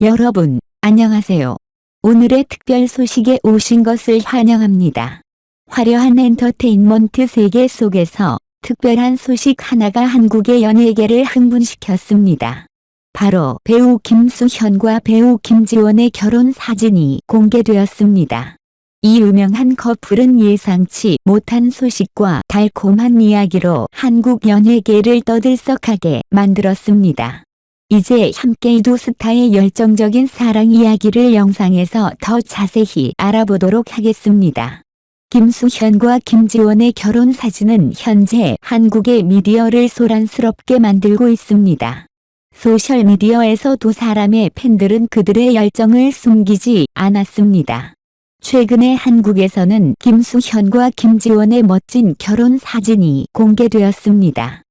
여러분, 안녕하세요. 오늘의 특별 소식에 오신 것을 환영합니다. 화려한 엔터테인먼트 세계 속에서 특별한 소식 하나가 한국의 연예계를 흥분시켰습니다. 바로 배우 김수현과 배우 김지원의 결혼 사진이 공개되었습니다. 이 유명한 커플은 예상치 못한 소식과 달콤한 이야기로 한국 연예계를 떠들썩하게 만들었습니다. 이제 함께 이 두 스타의 열정적인 사랑 이야기를 영상에서 더 자세히 알아보도록 하겠습니다. 김수현과 김지원의 결혼 사진은 현재 한국의 미디어를 소란스럽게 만들고 있습니다. 소셜미디어에서 두 사람의 팬들은 그들의 열정을 숨기지 않았습니다. 최근에 한국에서는 김수현과 김지원의 멋진 결혼 사진이 공개되었습니다.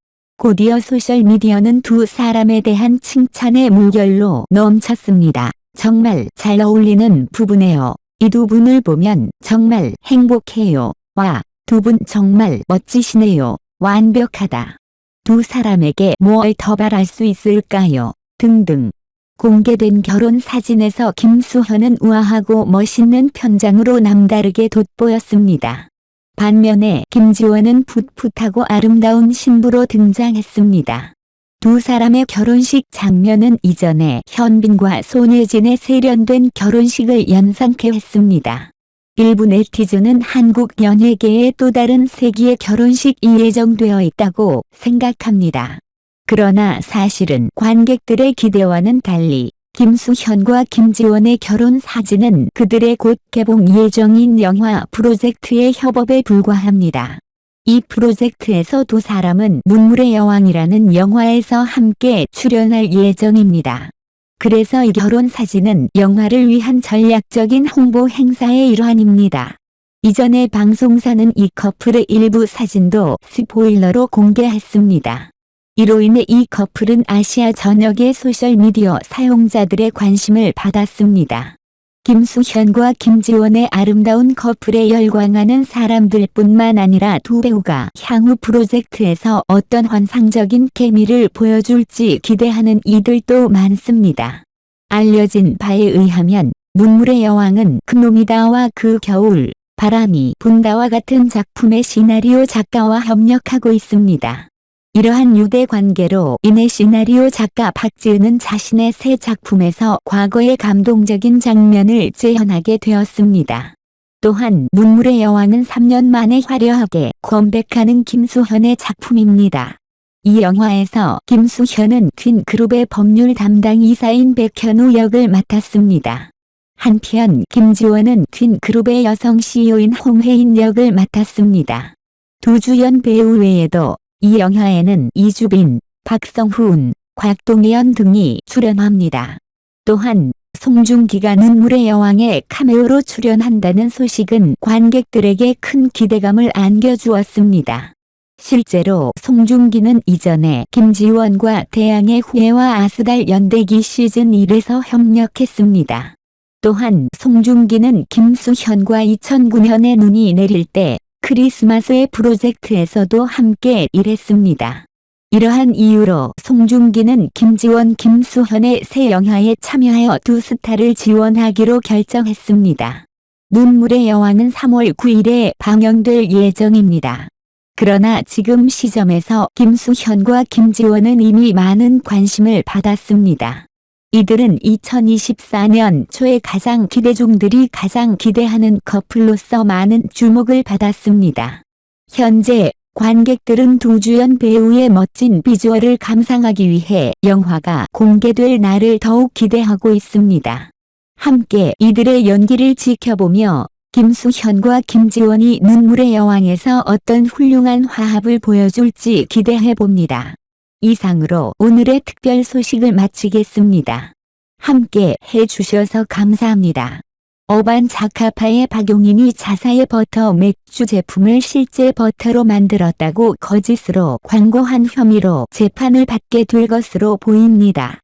곧이어 소셜미디어는 두 사람에 대한 칭찬의 물결로 넘쳤습니다. 정말 잘 어울리는 부부네요. 이 두 분을 보면 정말 행복해요. 와, 두 분 정말 멋지시네요. 완벽하다. 두 사람에게 뭘 더 바랄 수 있을까요? 등등. 공개된 결혼 사진에서 김수현은 우아하고 멋있는 편장으로 남다르게 돋보였습니다. 반면에 김지원은 풋풋하고 아름다운 신부로 등장했습니다. 두 사람의 결혼식 장면은 이전에 현빈과 손예진의 세련된 결혼식을 연상케 했습니다. 일부 네티즌은 한국 연예계의 또 다른 세기의 결혼식이 예정되어 있다고 생각합니다. 그러나 사실은 관객들의 기대와는 달리 김수현과 김지원의 결혼 사진은 그들의 곧 개봉 예정인 영화 프로젝트의 협업에 불과합니다. 이 프로젝트에서 두 사람은 눈물의 여왕이라는 영화에서 함께 출연할 예정입니다. 그래서 이 결혼 사진은 영화를 위한 전략적인 홍보 행사의 일환입니다. 이전에 방송사는 이 커플의 일부 사진도 스포일러로 공개했습니다. 이로 인해 이 커플은 아시아 전역의 소셜미디어 사용자들의 관심을 받았습니다. 김수현과 김지원의 아름다운 커플에 열광하는 사람들뿐만 아니라 두 배우가 향후 프로젝트에서 어떤 환상적인 케미를 보여줄지 기대하는 이들도 많습니다. 알려진 바에 의하면 눈물의 여왕은 그놈이다와 그 겨울, 바람이 분다와 같은 작품의 시나리오 작가와 협력하고 있습니다. 이러한 유대 관계로 인해 시나리오 작가 박지은은 자신의 새 작품에서 과거의 감동적인 장면을 재현하게 되었습니다. 또한 눈물의 여왕은 3년 만에 화려하게 컴백하는 김수현의 작품입니다. 이 영화에서 김수현은 퀸그룹의 법률 담당 이사인 백현우 역을 맡았습니다. 한편 김지원은 퀸그룹의 여성 CEO인 홍혜인 역을 맡았습니다. 두 주연 배우 외에도 이 영화에는 이주빈, 박성훈, 곽동예연 등이 출연합니다. 또한 송중기가 눈물의 여왕에 카메오로 출연한다는 소식은 관객들에게 큰 기대감을 안겨주었습니다. 실제로 송중기는 이전에 김지원과 태양의 후예와 아스달 연대기 시즌 1에서 협력했습니다. 또한 송중기는 김수현과 2009년에 눈이 내릴 때 크리스마스의 프로젝트에서도 함께 일했습니다. 이러한 이유로 송중기는 김지원, 김수현의 새 영화에 참여하여 두 스타를 지원하기로 결정했습니다. 눈물의 여왕은 3월 9일에 방영될 예정입니다. 그러나 지금 시점에서 김수현과 김지원은 이미 많은 관심을 받았습니다. 이들은 2024년 초에 가장 기대중들이 가장 기대하는 커플로서 많은 주목을 받았습니다. 현재 관객들은 두 주연 배우의 멋진 비주얼을 감상하기 위해 영화가 공개될 날을 더욱 기대하고 있습니다. 함께 이들의 연기를 지켜보며 김수현과 김지원이 눈물의 여왕에서 어떤 훌륭한 화합을 보여줄지 기대해봅니다. 이상으로 오늘의 특별 소식을 마치겠습니다. 함께 해주셔서 감사합니다. 어반자카파의 박용인이 자사의 버터 맥주 제품을 실제 버터로 만들었다고 거짓으로 광고한 혐의로 재판을 받게 될 것으로 보입니다.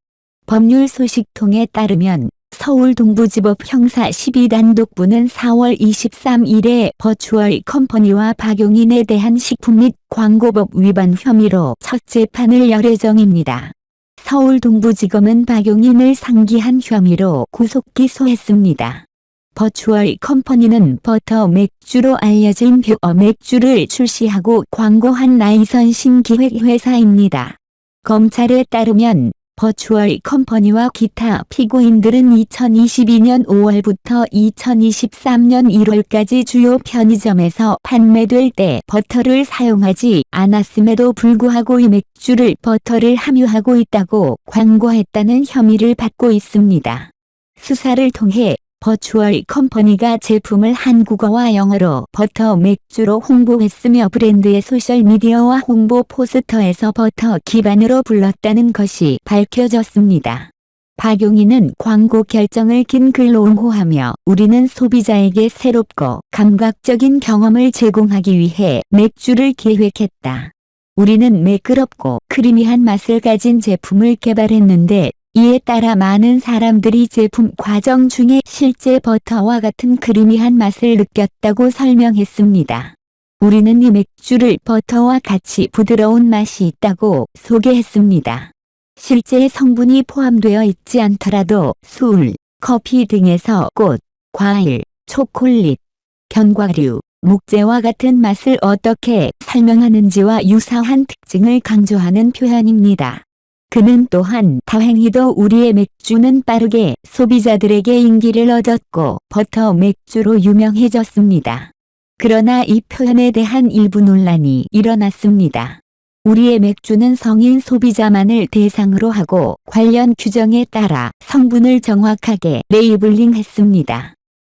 법률 소식통에 따르면 서울 동부지법 형사 12단독부는 4월 23일에 버추얼 컴퍼니와 박용인에 대한 식품 및 광고법 위반 혐의로 첫 재판을 열 예정입니다. 서울 동부지검은 박용인을 상기한 혐의로 구속 기소했습니다. 버추얼 컴퍼니는 버터 맥주로 알려진 퓨어 맥주를 출시하고 광고한 라이선싱 기획회사입니다. 검찰에 따르면 버추얼 컴퍼니와 기타 피고인들은 2022년 5월부터 2023년 1월까지 주요 편의점에서 판매될 때 버터를 사용하지 않았음에도 불구하고 이 맥주를 버터를 함유하고 있다고 광고했다는 혐의를 받고 있습니다. 수사를 통해 버추얼 컴퍼니가 제품을 한국어와 영어로 버터 맥주로 홍보했으며 브랜드의 소셜미디어와 홍보 포스터에서 버터 기반으로 불렀다는 것이 밝혀졌습니다. 박용인은 광고 결정을 긴 글로 옹호하며 우리는 소비자에게 새롭고 감각적인 경험을 제공하기 위해 맥주를 기획했다. 우리는 매끄럽고 크리미한 맛을 가진 제품을 개발했는데 이에 따라 많은 사람들이 제품 과정 중에 실제 버터와 같은 크리미한 맛을 느꼈다고 설명했습니다. 우리는 이 맥주를 버터와 같이 부드러운 맛이 있다고 소개했습니다. 실제 성분이 포함되어 있지 않더라도 술, 커피 등에서 꽃, 과일, 초콜릿, 견과류, 목재와 같은 맛을 어떻게 설명하는지와 유사한 특징을 강조하는 표현입니다. 그는 또한 다행히도 우리의 맥주는 빠르게 소비자들에게 인기를 얻었고 버터 맥주로 유명해졌습니다. 그러나 이 표현에 대한 일부 논란이 일어났습니다. 우리의 맥주는 성인 소비자만을 대상으로 하고 관련 규정에 따라 성분을 정확하게 레이블링했습니다.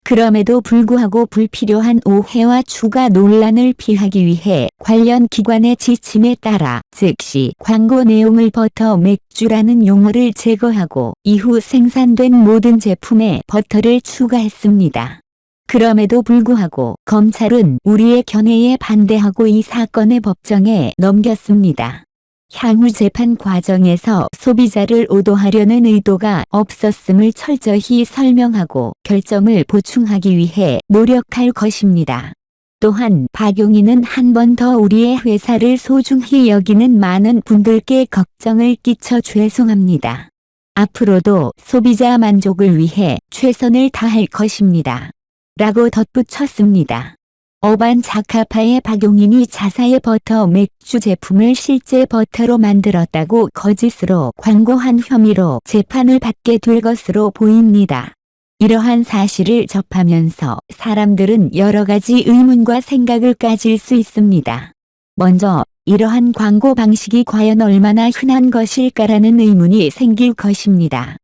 그럼에도 불구하고 불필요한 오해와 추가 논란을 피하기 위해 관련 기관의 지침에 따라 즉시 광고 내용을 버터 맥주라는 용어를 제거하고 이후 생산된 모든 제품에 버터를 추가했습니다. 그럼에도 불구하고 검찰은 우리의 견해에 반대하고 이 사건을 법정에 넘겼습니다. 향후 재판 과정에서 소비자를 오도하려는 의도가 없었음을 철저히 설명하고 결정을 보충하기 위해 노력할 것입니다. 또한 박용인은 한 번 더 우리의 회사를 소중히 여기는 많은 분들께 걱정을 끼쳐 죄송합니다. 앞으로도 소비자 만족을 위해 최선을 다할 것입니다. 라고 덧붙였습니다. 어반자카파의 박용인이 자사의 버터 맥주 제품을 실제 버터로 만들었다고 거짓으로 광고한 혐의로 재판을 받게 될 것으로 보입니다. 이러한 사실을 접하면서 사람들은 여러 가지 의문과 생각을 가질 수 있습니다. 먼저 이러한 광고 방식이 과연 얼마나 흔한 것일까라는 의문이 생길 것입니다.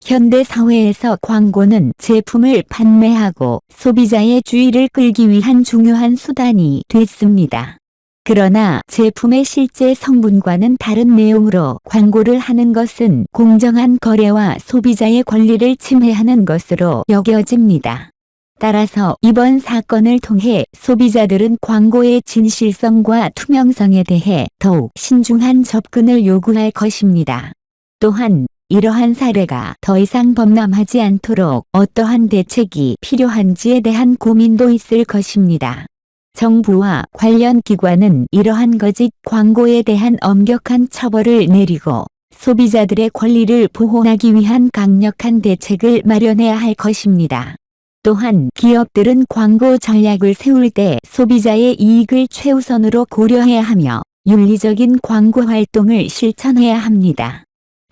현대 사회에서 광고는 제품을 판매하고 소비자의 주의를 끌기 위한 중요한 수단이 됐습니다. 그러나 제품의 실제 성분과는 다른 내용으로 광고를 하는 것은 공정한 거래와 소비자의 권리를 침해하는 것으로 여겨집니다. 따라서 이번 사건을 통해 소비자들은 광고의 진실성과 투명성에 대해 더욱 신중한 접근을 요구할 것입니다. 또한 이러한 사례가 더 이상 범람하지 않도록 어떠한 대책이 필요한지에 대한 고민도 있을 것입니다. 정부와 관련 기관은 이러한 거짓 광고에 대한 엄격한 처벌을 내리고 소비자들의 권리를 보호하기 위한 강력한 대책을 마련해야 할 것입니다. 또한 기업들은 광고 전략을 세울 때 소비자의 이익을 최우선으로 고려해야 하며 윤리적인 광고 활동을 실천해야 합니다.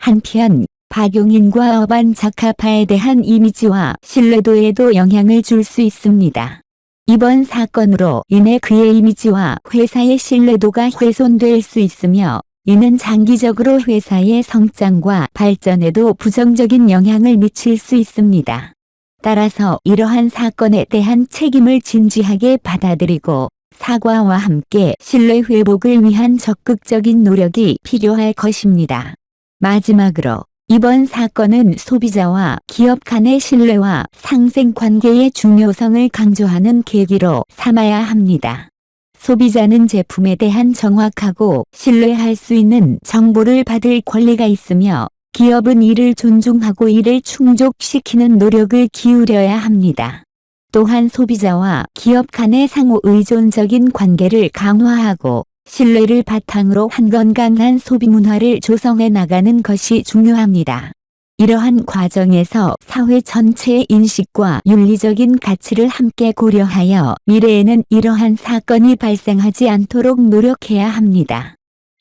한편 박용인과 어반자카파에 대한 이미지와 신뢰도에도 영향을 줄 수 있습니다. 이번 사건으로 인해 그의 이미지와 회사의 신뢰도가 훼손될 수 있으며 이는 장기적으로 회사의 성장과 발전에도 부정적인 영향을 미칠 수 있습니다. 따라서 이러한 사건에 대한 책임을 진지하게 받아들이고 사과와 함께 신뢰 회복을 위한 적극적인 노력이 필요할 것입니다. 마지막으로 이번 사건은 소비자와 기업 간의 신뢰와 상생관계의 중요성을 강조하는 계기로 삼아야 합니다. 소비자는 제품에 대한 정확하고 신뢰할 수 있는 정보를 받을 권리가 있으며 기업은 이를 존중하고 이를 충족시키는 노력을 기울여야 합니다. 또한 소비자와 기업 간의 상호 의존적인 관계를 강화하고 신뢰를 바탕으로 한 건강한 소비 문화를 조성해 나가는 것이 중요합니다. 이러한 과정에서 사회 전체의 인식과 윤리적인 가치를 함께 고려하여 미래에는 이러한 사건이 발생하지 않도록 노력해야 합니다.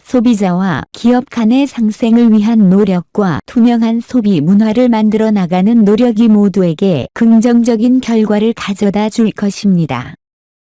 소비자와 기업 간의 상생을 위한 노력과 투명한 소비 문화를 만들어 나가는 노력이 모두에게 긍정적인 결과를 가져다 줄 것입니다.